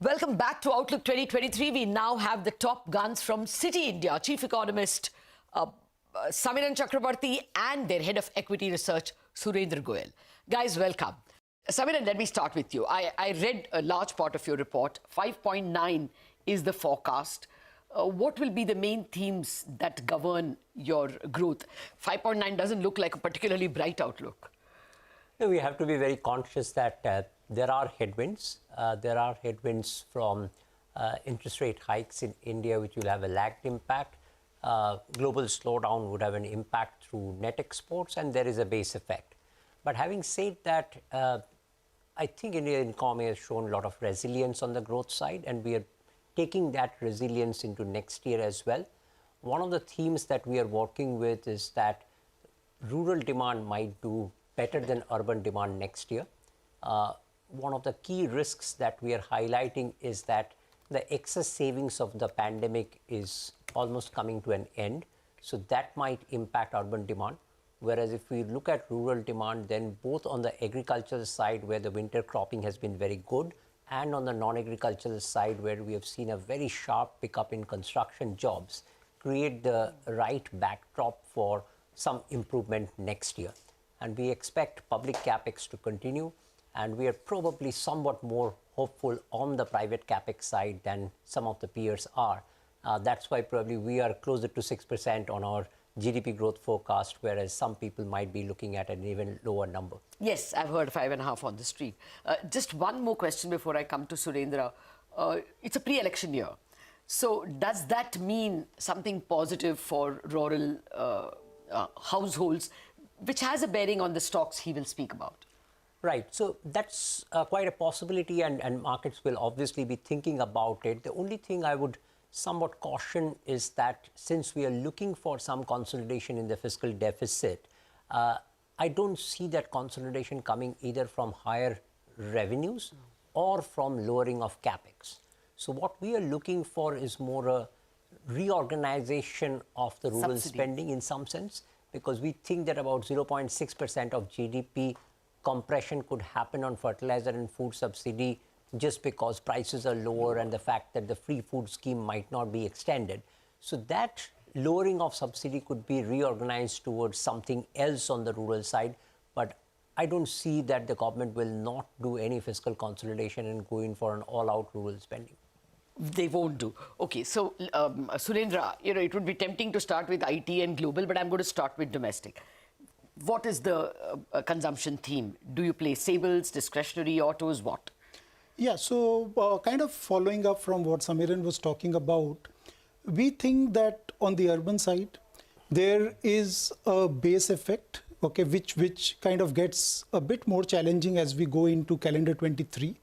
Welcome back to Outlook 2023. We now have the top guns from Citi India, Chief Economist Samiran Chakraborty and their Head of Equity Research, Surendra Goyal. Guys, welcome. Samiran, let me start with you. I read a large part of your report. 5.9 is the forecast. What will be the main themes that govern your growth? 5.9 doesn't look like a particularly bright outlook. We have to be very conscious that there are headwinds. There are headwinds from interest rate hikes in India, which will have a lagged impact. Global slowdown would have an impact through net exports, and there is a base effect. But having said that, I think Indian economy has shown a lot of resilience on the growth side, and we are taking that resilience into next year as well. One of the themes that we are working with is that rural demand might do better than urban demand next year. One of the key risks that we are highlighting is that the excess savings of the pandemic is almost coming to an end. So that might impact urban demand. Whereas if we look at rural demand, then both on the agricultural side, where the winter cropping has been very good, and on the non-agricultural side, where we have seen a very sharp pickup in construction jobs, create the right backdrop for some improvement next year. And we expect public capex to continue, and we are probably somewhat more hopeful on the private capex side than some of the peers are. That's why probably we are closer to 6% on our GDP growth forecast, whereas some people might be looking at an even lower number. Yes, I've heard 5.5 on the street. Just one more question before I come to Surendra. It's a pre-election year. So does that mean something positive for rural households, which has a bearing on the stocks he will speak about? Right. So that's quite a possibility, and markets will obviously be thinking about it. The only thing I would somewhat caution is that since we are looking for some consolidation in the fiscal deficit, I don't see that consolidation coming either from higher revenues or from lowering of capex. So what we are looking for is more a reorganization of the rural spending in some sense, because we think that about 0.6% of GDP compression could happen on fertilizer and food subsidy just because prices are lower and the fact that the free food scheme might not be extended. So that lowering of subsidy could be reorganized towards something else on the rural side. But I don't see that the government will not do any fiscal consolidation and go in for an all-out rural spending. They won't do. Okay, so Surendra, it would be tempting to start with IT and global, but I'm going to start with domestic. What is the consumption theme? Do you play stables, discretionary, autos, what? Yeah, so kind of following up from what Samiran was talking about, we think that on the urban side, there is a base effect, okay, which kind of gets a bit more challenging as we go into calendar 23.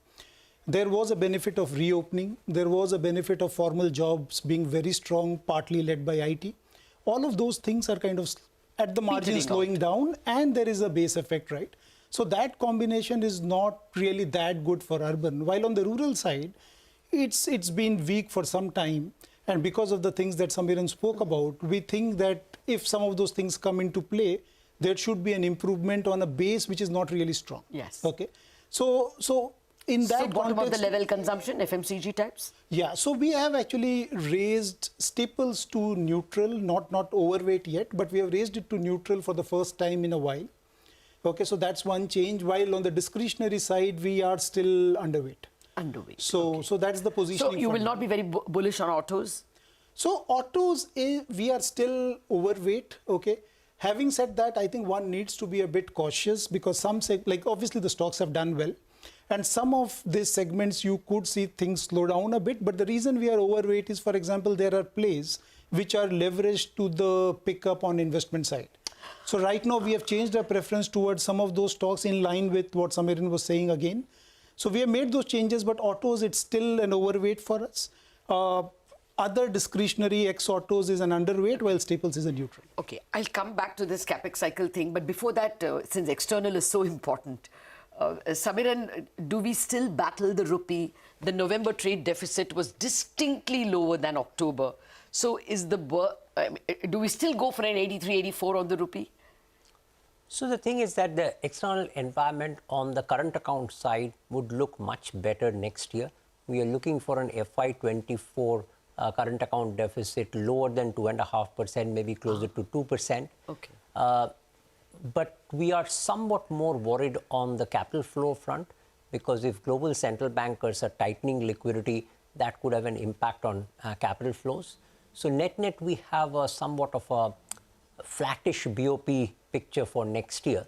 There was a benefit of reopening. There was a benefit of formal jobs being very strong, partly led by IT. All of those things are kind of at the margin slowing down, and there is a base effect, right? So that combination is not really that good for urban. While on the rural side, it's been weak for some time. And because of the things that Samiran spoke about, we think that if some of those things come into play, there should be an improvement on a base which is not really strong. Yes. Okay. So in that bottom context, of the level consumption, FMCG types? Yeah, so we have actually raised staples to neutral, not overweight yet, but we have raised it to neutral for the first time in a while. Okay, so that's one change. While on the discretionary side, we are still underweight. Underweight. So, so that's the positioning. So you will not be very bullish on autos? So autos, we are still overweight. Okay. Having said that, I think one needs to be a bit cautious because some, like obviously the stocks have done well. And some of these segments, you could see things slow down a bit. But the reason we are overweight is, for example, there are plays which are leveraged to the pickup on investment side. So right now, we have changed our preference towards some of those stocks in line with what Samiran was saying again. So we have made those changes, but autos, it's still an overweight for us. Other discretionary ex-autos is an underweight, while staples is a neutral. Okay, I'll come back to this capex cycle thing. But before that, since external is so important, Samiran, do we still battle the rupee? The November trade deficit was distinctly lower than October. So is do we still go for an 83, 84 on the rupee? So the thing is that the external environment on the current account side would look much better next year. we are looking for an FY24 current account deficit lower than 2.5%, maybe closer to 2%. Okay. But we are somewhat more worried on the capital flow front, because if global central bankers are tightening liquidity, that could have an impact on capital flows. So net-net, we have a somewhat of a flattish BOP picture for next year,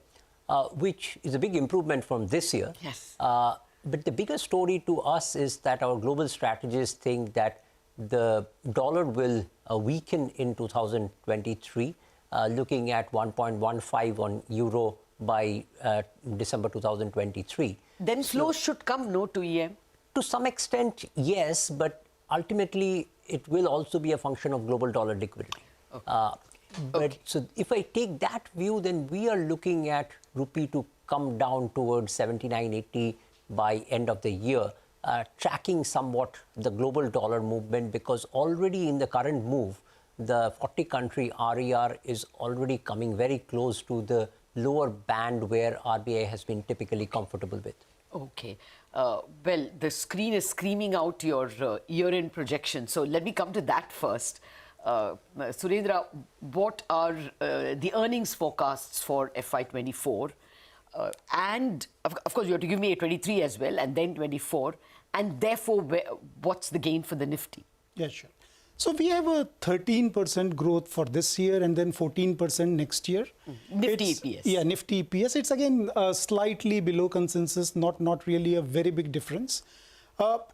which is a big improvement from this year. Yes. But the bigger story to us is that our global strategists think that the dollar will weaken in 2023, looking at 1.15 on euro by December 2023. Then flows should come, no, to EM? To some extent, yes, but ultimately it will also be a function of global dollar liquidity. Okay. So if I take that view, then we are looking at rupee to come down towards 79.80 by end of the year, tracking somewhat the global dollar movement, because already in the current move, the 40-country RER is already coming very close to the lower band where RBI has been typically comfortable with. Okay. Well, the screen is screaming out your year-end projection. So let me come to that first. Surendra, what are the earnings forecasts for FY24? And of course, you have to give me a 23 as well, and then 24. And therefore, what's the gain for the Nifty? Yeah, sure. So we have a 13% growth for this year and then 14% next year. Nifty EPS. Yeah, Nifty EPS. It's again slightly below consensus, not really a very big difference.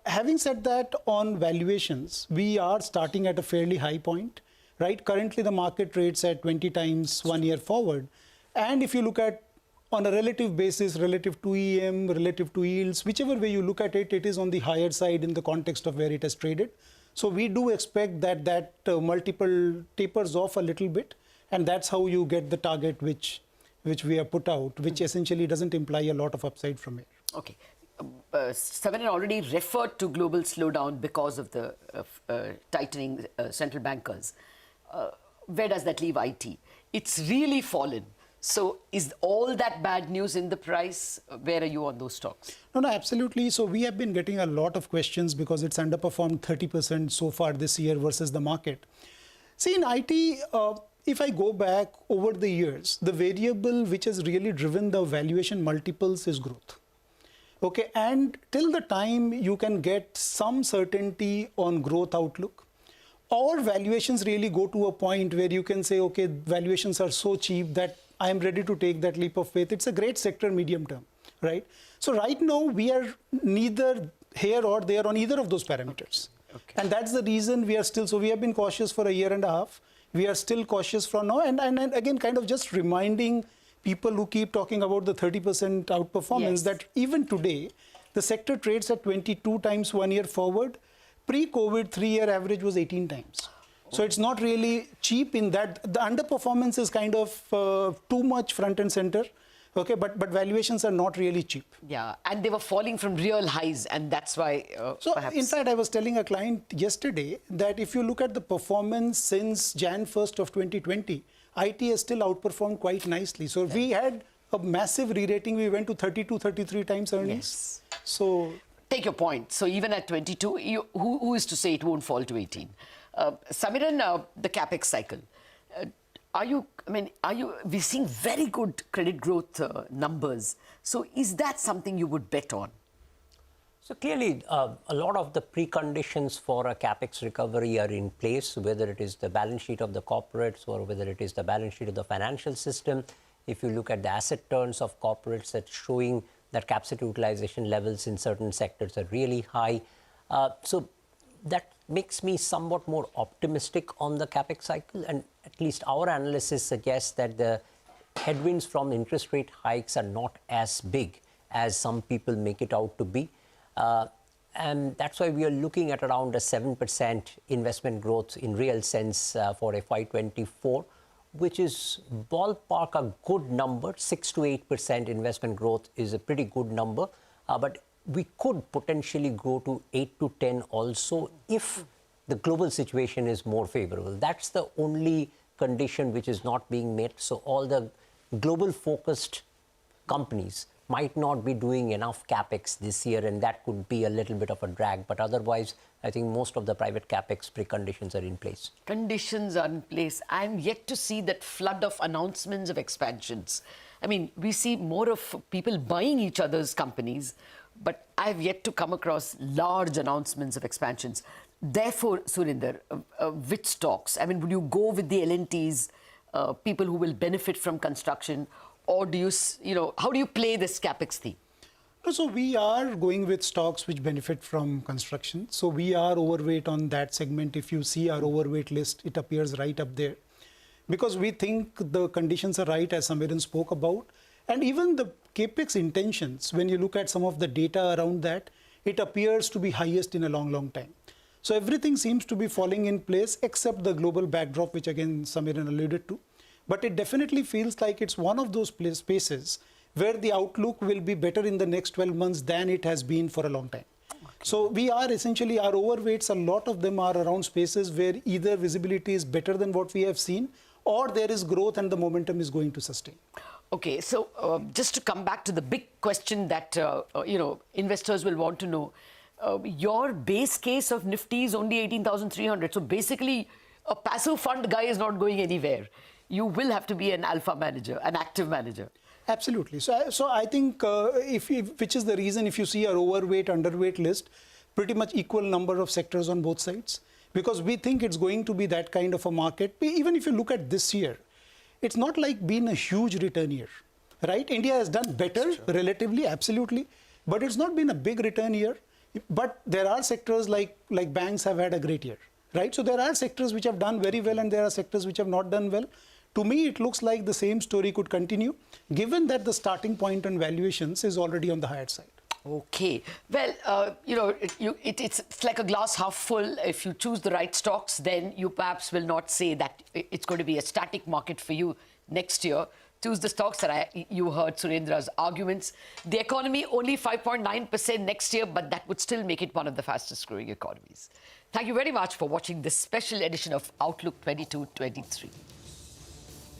Having said that, on valuations, we are starting at a fairly high point, right? Currently, the market trades at 20 times 1 year forward. And if you look at on a relative basis, relative to EM, relative to yields, whichever way you look at it, it is on the higher side in the context of where it has traded. So we do expect that multiple tapers off a little bit, and that's how you get the target which we have put out, which essentially doesn't imply a lot of upside from here. Okay. Samiran already referred to global slowdown because of the tightening central bankers. Where does that leave IT? It's really fallen. So is all that bad news in the price? Where are you on those stocks? No, absolutely. So we have been getting a lot of questions because it's underperformed 30% so far this year versus the market. See, in IT, if I go back over the years, the variable which has really driven the valuation multiples is growth. Okay, and till the time you can get some certainty on growth outlook, or valuations really go to a point where you can say, okay, valuations are so cheap that I am ready to take that leap of faith. It's a great sector medium term, right? So right now we are neither here or there on either of those parameters. Okay. And that's the reason we are still, so we have been cautious for a year and a half. We are still cautious for now. And again, kind of just reminding people who keep talking about the 30% outperformance, yes, that even today, the sector trades at 22 times 1 year forward. Pre-COVID, 3-year average was 18 times. So it's not really cheap in that. The underperformance is kind of too much front and center. Okay, but valuations are not really cheap. Yeah, and they were falling from real highs, and that's why so perhaps... in fact, I was telling a client yesterday that if you look at the performance since Jan 1st of 2020, IT has still outperformed quite nicely. So we had a massive re-rating. We went to 32, 33 times earnings. Yes. So take your point. So even at 22, who is to say it won't fall to 18? Samiran, the capex cycle. We're seeing very good credit growth numbers. So is that something you would bet on? So clearly, a lot of the preconditions for a capex recovery are in place, whether it is the balance sheet of the corporates or whether it is the balance sheet of the financial system. If you look at the asset turns of corporates, that's showing that capacity utilization levels in certain sectors are really high. So that makes me somewhat more optimistic on the capex cycle, and at least our analysis suggests that the headwinds from interest rate hikes are not as big as some people make it out to be. And that's why we are looking at around a 7% investment growth in real sense for FY24, which is ballpark a good number. 6 to 8% investment growth is a pretty good number, but we could potentially go to 8 to 10 also if the global situation is more favorable. That's the only condition which is not being met. So all the global focused companies might not be doing enough capex this year, and that could be a little bit of a drag. But otherwise, I think most of the private capex preconditions are in place. Conditions are in place. I'm yet to see that flood of announcements of expansions. I mean, we see more of people buying each other's companies, but I've yet to come across large announcements of expansions. Therefore, Surinder, which stocks? I mean, would you go with the L&Ts, people who will benefit from construction, or do you, how do you play this capex theme? So we are going with stocks which benefit from construction. So we are overweight on that segment. If you see our overweight list, it appears right up there. Because we think the conditions are right, as Samiran spoke about. And even the capex intentions, when you look at some of the data around that, it appears to be highest in a long, long time. So everything seems to be falling in place except the global backdrop, which again Samiran alluded to. But it definitely feels like it's one of those spaces where the outlook will be better in the next 12 months than it has been for a long time. Okay. So we are essentially, our overweights, a lot of them are around spaces where either visibility is better than what we have seen, or there is growth and the momentum is going to sustain. Okay, so just to come back to the big question that, investors will want to know, your base case of Nifty is only 18,300. So basically, a passive fund guy is not going anywhere. You will have to be an alpha manager, an active manager. Absolutely. So I think, which is the reason if you see our overweight, underweight list, pretty much equal number of sectors on both sides. Because we think it's going to be that kind of a market. Even if you look at this year, it's not like been a huge return year, right? India has done better relatively, absolutely. But it's not been a big return year. But there are sectors like banks have had a great year, right? So there are sectors which have done very well and there are sectors which have not done well. To me, it looks like the same story could continue, given that the starting point on valuations is already on the higher side. Okay. Well, it's like a glass half full. If you choose the right stocks, then you perhaps will not say that it's going to be a static market for you next year. Choose the stocks that you heard Surendra's arguments. The economy only 5.9% next year, but that would still make it one of the fastest growing economies. Thank you very much for watching this special edition of Outlook 22-23.